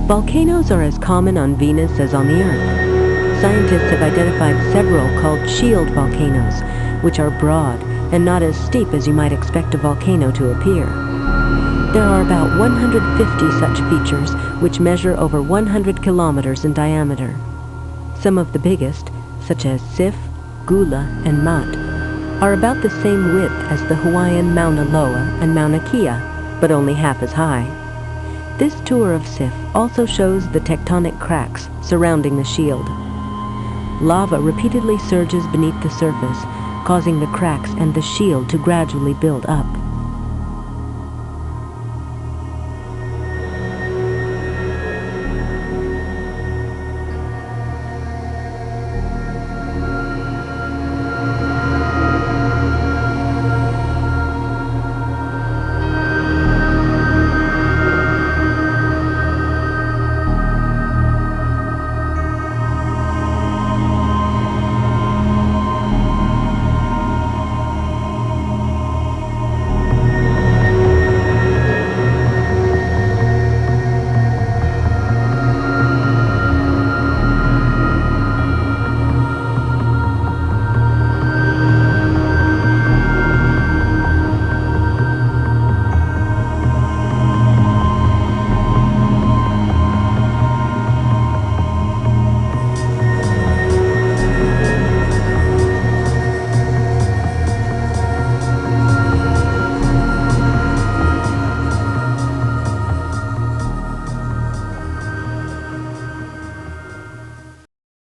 Volcanoes are as common on Venus as on the Earth. Scientists have identified several called shield volcanoes, which are broad and not as steep as you might expect a volcano to appear. There are about 150 such features, which measure over 100 kilometers in diameter. Some of the biggest, such as Sif, Gula, and Mat, are about the same width as the Hawaiian Mauna Loa and Mauna Kea, but only half as high. This tour of Sif also shows the tectonic cracks surrounding the shield. Lava repeatedly surges beneath the surface, causing the cracks and the shield to gradually build up.